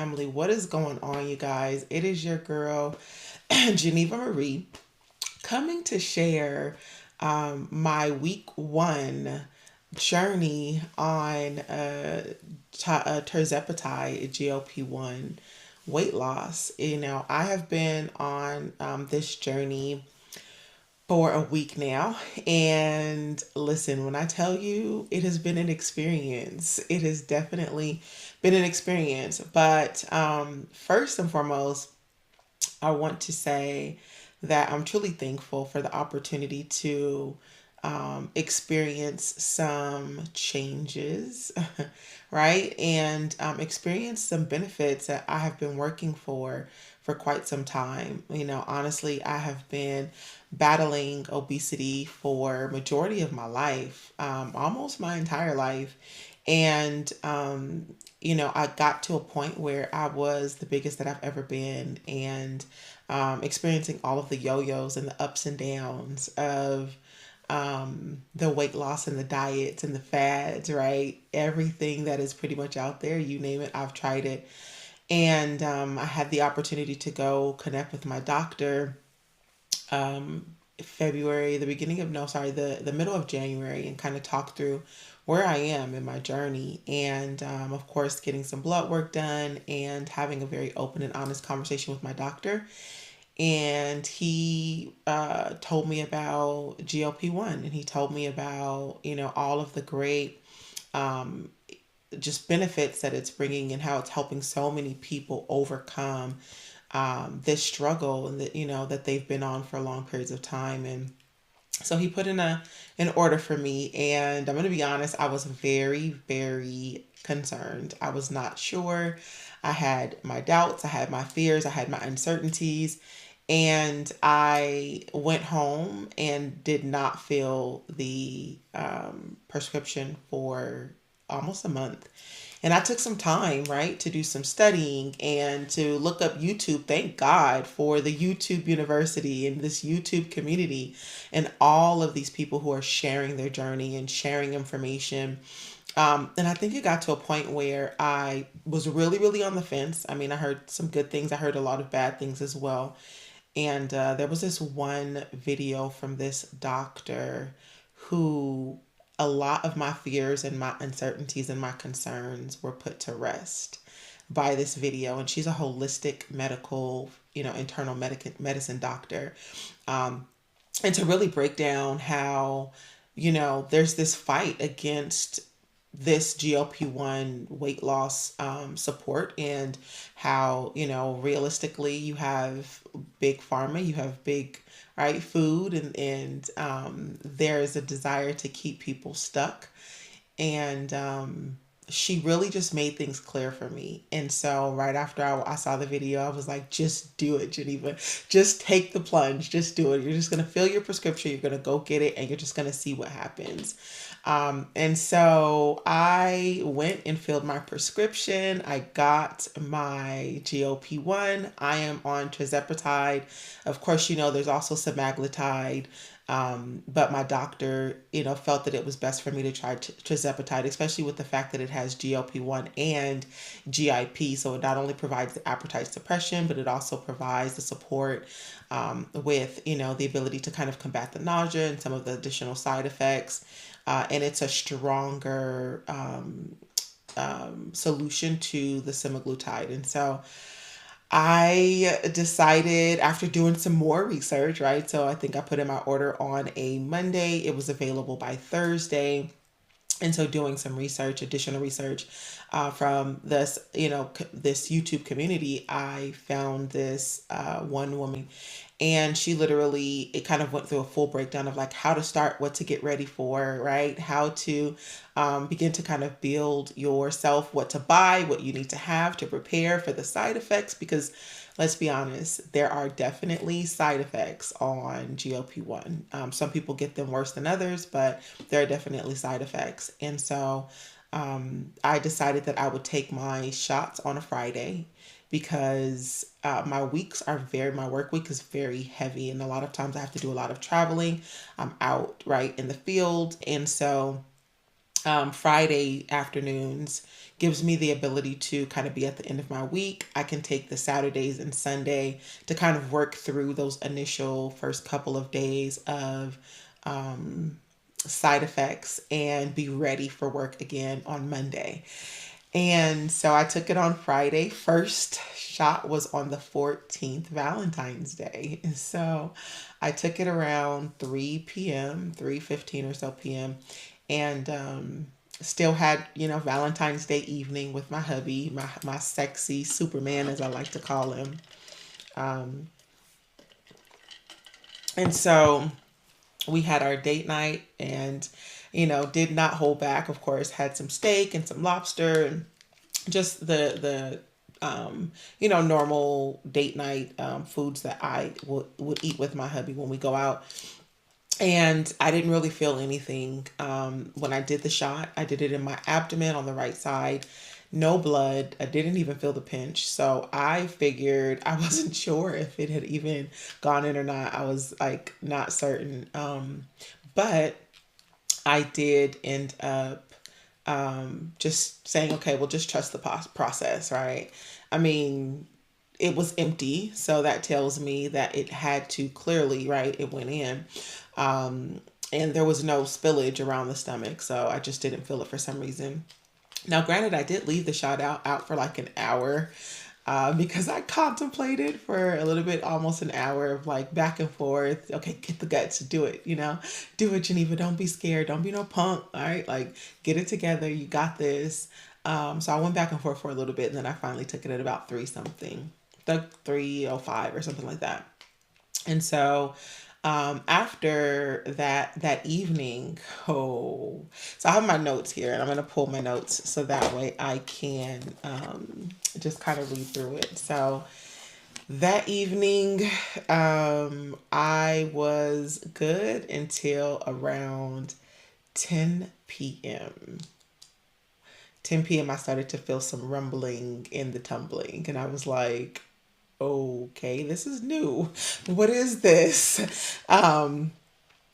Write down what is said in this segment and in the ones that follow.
family. What is going on, you guys? It is your girl, Geneva Marie, coming to share my week one journey on terzepatide GLP-1 weight loss. I have been on this journey for a week now. And listen, when I tell you it has been an experience, it has definitely been an experience. But first and foremost, I want to say that I'm truly thankful for the opportunity to experience some changes, right? And experience some benefits that I have been working for quite some time. Honestly, I have been battling obesity for majority of my life, almost my entire life. And I got to a point where I was the biggest that I've ever been, and experiencing all of the yo-yos and the ups and downs of the weight loss and the diets and the fads, right? Everything that is pretty much out there, you name it, I've tried it. And I had the opportunity to go connect with my doctor February, the beginning of, no, sorry, the middle of January, and kind of talk through where I am in my journey. And of course, getting some blood work done and having a very open and honest conversation with my doctor. And he told me about GLP-1, and he told me about, all of the great just benefits that it's bringing and how it's helping so many people overcome this struggle and that that they've been on for long periods of time. And so he put in an order for me, and I'm going to be honest, I was very, very concerned. I was not sure. I had my doubts, I had my fears, I had my uncertainties. And I went home and did not fill the prescription for almost a month. And I took some time, right, to do some studying and to look up YouTube. Thank God for the YouTube University and this YouTube community and all of these people who are sharing their journey and sharing information. And I think it got to a point where I was really, really on the fence. I mean, I heard some good things, I heard a lot of bad things as well. And there was this one video from this doctor who a lot of my fears and my uncertainties and my concerns were put to rest by this video. And she's a holistic medical, internal medicine doctor. And to really break down how, there's this fight against this GLP-1 weight loss support, and how, realistically you have big pharma, you have big, right, food, and there is a desire to keep people stuck. And she really just made things clear for me. And so right after I saw the video, I was like, just do it, Geneva. Just take the plunge. Just do it. You're just going to fill your prescription. You're going to go get it, and you're just going to see what happens. And so I went and filled my prescription. I got my GLP-1. I am on terzepatide. Of course, there's also semaglutide. But my doctor, felt that it was best for me to try tirzepatide, especially with the fact that it has GLP-1 and GIP. So it not only provides the appetite suppression, but it also provides the support with, the ability to kind of combat the nausea and some of the additional side effects. And it's a stronger solution to the semaglutide. And so I decided, after doing some more research, right? So I think I put in my order on a Monday. It was available by Thursday. And so doing some research, additional research from this, this YouTube community, I found this one woman, and she literally, it kind of went through a full breakdown of like how to start, what to get ready for, right? How to begin to kind of build yourself, what to buy, what you need to have to prepare for the side effects, because let's be honest, there are definitely side effects on GLP-1. Some people get them worse than others, but there are definitely side effects. And so I decided that I would take my shots on a Friday, because my work week is very heavy. And a lot of times I have to do a lot of traveling. I'm out right in the field. And so Friday afternoons gives me the ability to kind of be at the end of my week. I can take the Saturdays and Sunday to kind of work through those initial first couple of days of side effects and be ready for work again on Monday. And so I took it on Friday. First shot was on the 14th, Valentine's Day. And so I took it around 3 p.m., 3:15 or so p.m. And still had, Valentine's Day evening with my hubby, my sexy Superman, as I like to call him. Um, and so we had our date night and, did not hold back. Of course, had some steak and some lobster and just the normal date night foods that I would eat with my hubby when we go out. And I didn't really feel anything when I did the shot. I did it in my abdomen on the right side. No blood. I didn't even feel the pinch. So I figured I wasn't sure if it had even gone in or not. I was like not certain. But I did end up just saying, okay, well, just trust the process, right? I mean, it was empty, so that tells me that it had to clearly, right? It went in. Um, and there was no spillage around the stomach, so I just didn't feel it for some reason. Now, granted, I did leave the shot out for like an hour because I contemplated for a little bit, almost an hour of like back and forth. Okay, get the guts, do it, do it, Geneva. Don't be scared. Don't be no punk. All right, like get it together. You got this. So I went back and forth for a little bit, and then I finally took it at about three something, the 3:05 or something like that. And so after that evening, so I have my notes here, and I'm gonna pull my notes so that way I can just kind of read through it. So that evening, I was good until around 10 p.m. 10 p.m. I started to feel some rumbling in the tumbling, and I was like, okay, this is new. What is this? And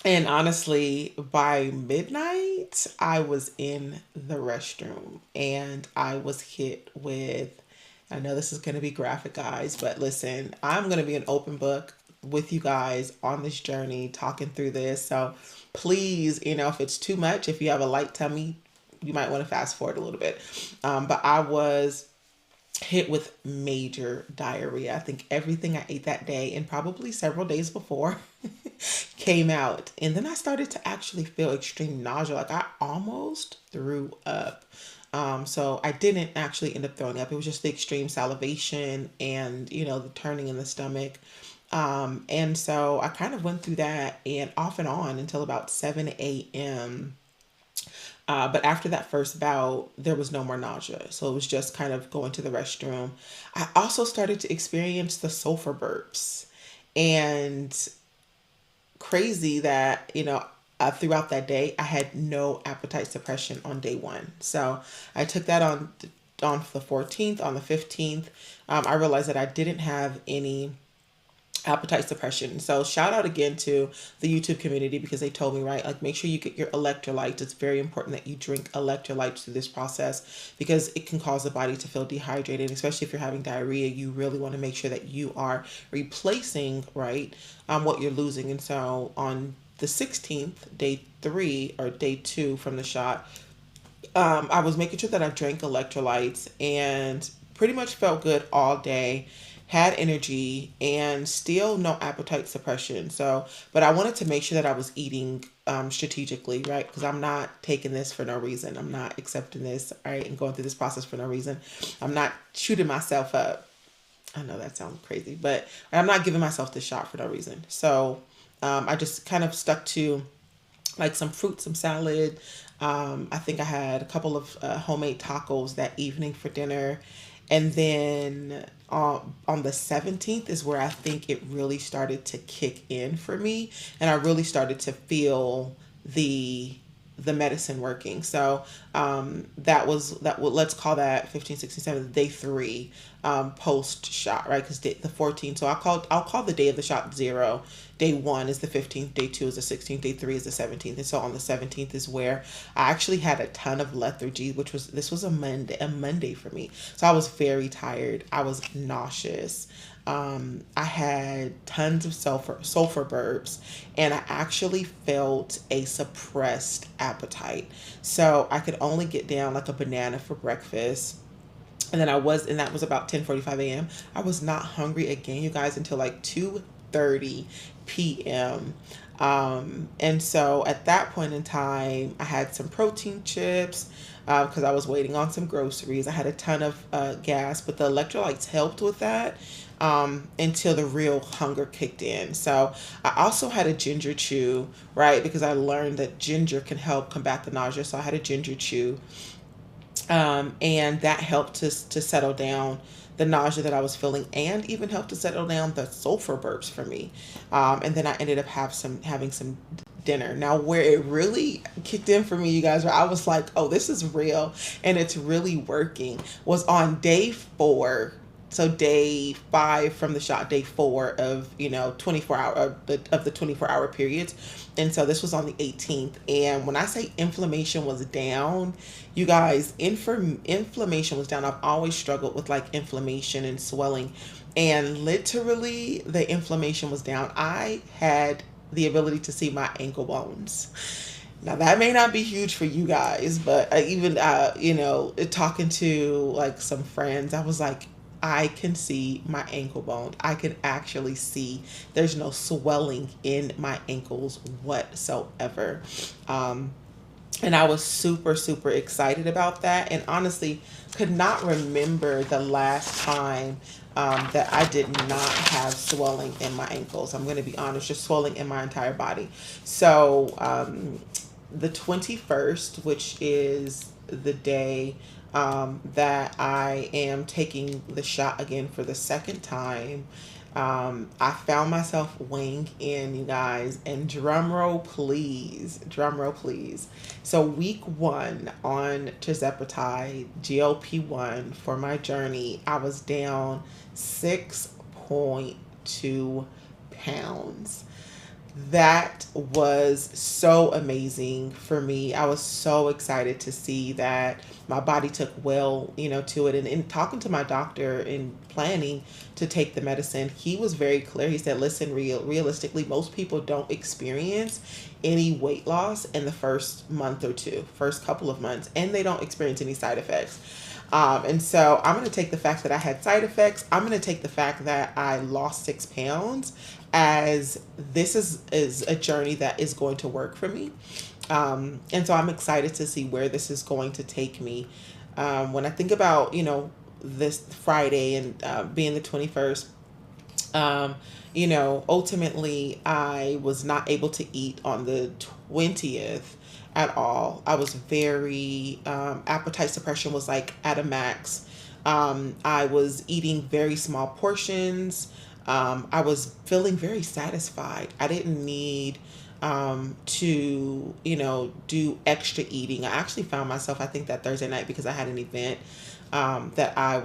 honestly, by midnight, I was in the restroom and I was hit with, I know this is going to be graphic, guys, but listen, I'm going to be an open book with you guys on this journey, talking through this. So please, if it's too much, if you have a light tummy, you might want to fast forward a little bit. But I was hit with major diarrhea. I think everything I ate that day and probably several days before came out. And then I started to actually feel extreme nausea. Like I almost threw up. So I didn't actually end up throwing up. It was just the extreme salivation and, the turning in the stomach. And so I kind of went through that and off and on until about 7 a.m. But after that first bout, there was no more nausea. So it was just kind of going to the restroom. I also started to experience the sulfur burps. And crazy that, throughout that day, I had no appetite suppression on day one. So I took that on the 14th, on the 15th. I realized that I didn't have any appetite suppression. So shout out again to the YouTube community because they told me, right, like make sure you get your electrolytes. It's very important that you drink electrolytes through this process because it can cause the body to feel dehydrated, especially if you're having diarrhea. You really want to make sure that you are replacing, right, what you're losing. And so on the 16th, day 3 or day 2 from the shot, I was making sure that I drank electrolytes and pretty much felt good all day, had energy, and still no appetite suppression. So, but I wanted to make sure that I was eating strategically, right? Because I'm not taking this for no reason. I'm not accepting this, right, and going through this process for no reason. I'm not shooting myself up. I know that sounds crazy, but I'm not giving myself this shot for no reason. So I just kind of stuck to like some fruit, some salad. I think I had a couple of homemade tacos that evening for dinner. And then on the 17th is where I think it really started to kick in for me. And I really started to feel the the medicine working. So that was that. Well, let's call that 15, 16, 17, day 3 post shot, right? Because the 14th. So I'll call the day of the shot 0. Day 1 is the 15th. Day 2 is the 16th. Day 3 is the 17th. And so on the 17th is where I actually had a ton of lethargy, which was this was a Monday for me. So I was very tired. I was nauseous. I had tons of sulfur burps, and I actually felt a suppressed appetite. So I could only get down like a banana for breakfast. And that was about 10:45 a.m. I was not hungry again, you guys, until like 2:30 p.m. And so at that point in time, I had some protein chips because I was waiting on some groceries. I had a ton of gas, but the electrolytes helped with that until the real hunger kicked in. So I also had a ginger chew, right? Because I learned that ginger can help combat the nausea. So I had a ginger chew, and that helped to settle down the nausea that I was feeling, and even helped to settle down the sulfur burps for me. And then I ended up having some dinner. Now, where it really kicked in for me, you guys, where I was like, "Oh, this is real, and it's really working," was on day 4. So day 5 from the shot, day 4 of 24 hour of the 24-hour periods. And so this was on the 18th. And when I say inflammation was down, you guys, inflammation was down. I've always struggled with like inflammation and swelling, and literally the inflammation was down. I had the ability to see my ankle bones. Now that may not be huge for you guys, but even talking to like some friends, I was like, I can see my ankle bone. I can actually see there's no swelling in my ankles whatsoever. And I was super, super excited about that. And honestly, could not remember the last time that I did not have swelling in my ankles. I'm going to be honest, just swelling in my entire body. So the 21st, which is the day that I am taking the shot again for the second time, I found myself weighing in, you guys, and drum roll please, drum roll please. So week 1 on tirzepatide, GLP-1 for my journey, I was down 6.2 pounds. That was so amazing for me. I was so excited to see that my body took well, to it. And in talking to my doctor and planning to take the medicine, he was very clear. He said, listen, realistically, most people don't experience any weight loss in the first month or two, first couple of months, and they don't experience any side effects. And so I'm going to take the fact that I had side effects. I'm going to take the fact that I lost 6 pounds as this is a journey that is going to work for me. And so I'm excited to see where this is going to take me. When I think about, this Friday and being the 21st, ultimately I was not able to eat on the 20th at all. I was very, appetite suppression was like at a max. I was eating very small portions. I was feeling very satisfied. I didn't need to, do extra eating. I actually found myself, I think that Thursday night, because I had an event that I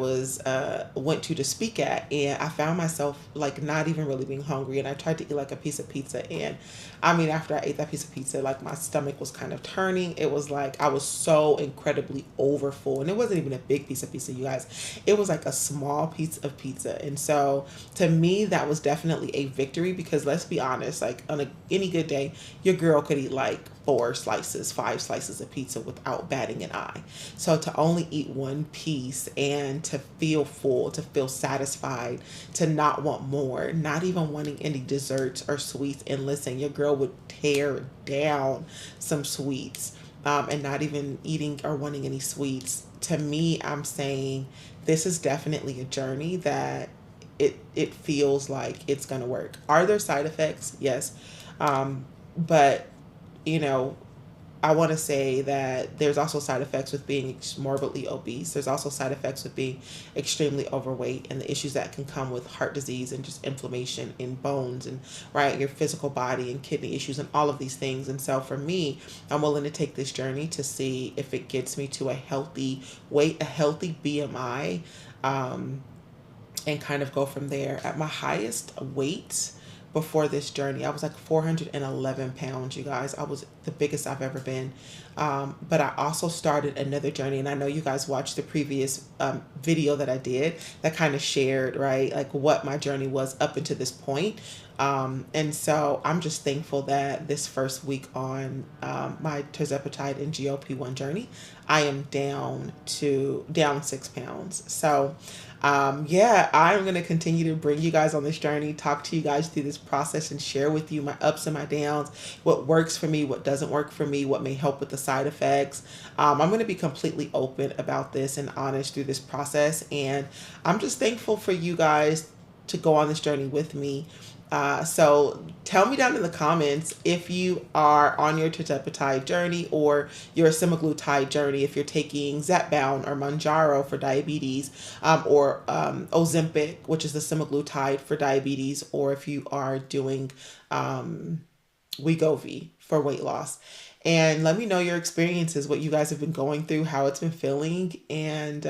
went to speak at, and I found myself like not even really being hungry, and I tried to eat like a piece of pizza, and I mean, after I ate that piece of pizza, like my stomach was kind of turning. It was like I was so incredibly overfull, and it wasn't even a big piece of pizza, you guys. It was like a small piece of pizza. And so to me, that was definitely a victory, because let's be honest, like on any good day, your girl could eat like 4 slices, 5 slices of pizza without batting an eye. So to only eat one piece and to feel full, to feel satisfied, to not want more, not even wanting any desserts or sweets. And listen, your girl would tear down some sweets, and not even eating or wanting any sweets. To me, I'm saying this is definitely a journey that it feels like it's going to work. Are there side effects? Yes. But, you know, I want to say that there's also side effects with being morbidly obese. There's also side effects with being extremely overweight, and the issues that can come with heart disease and just inflammation in bones and right your physical body and kidney issues and all of these things. And so for me, I'm willing to take this journey to see if it gets me to a healthy weight, a healthy BMI, um, and kind of go from there. At my highest weight before this journey, I was like 411 pounds, you guys. I was the biggest I've ever been. But I also started another journey, and I know you guys watched the previous video that I did that kind of shared, right, like what my journey was up until this point. And so I'm just thankful that this first week on my tirzepatide and GLP-1 journey, I am down 6 pounds. So yeah, I'm going to continue to bring you guys on this journey, talk to you guys through this process, and share with you my ups and my downs, what works for me, what doesn't work for me, what may help with the side effects. I'm going to be completely open about this and honest through this process. And I'm just thankful for you guys to go on this journey with me. So tell me down in the comments if you are on your tirzepatide journey or your semaglutide journey, if you're taking Zepbound or Mounjaro for diabetes, or Ozempic, which is the semaglutide for diabetes, or if you are doing Wegovy for weight loss. And let me know your experiences, what you guys have been going through, how it's been feeling. And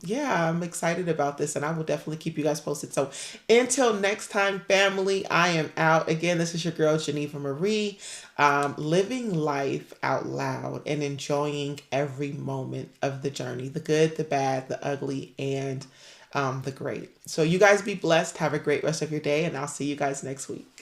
yeah, I'm excited about this, and I will definitely keep you guys posted. So until next time, family, I am out. Again, this is your girl, Geneva Marie, living life out loud and enjoying every moment of the journey, the good, the bad, the ugly, and the great. So you guys be blessed. Have a great rest of your day, and I'll see you guys next week.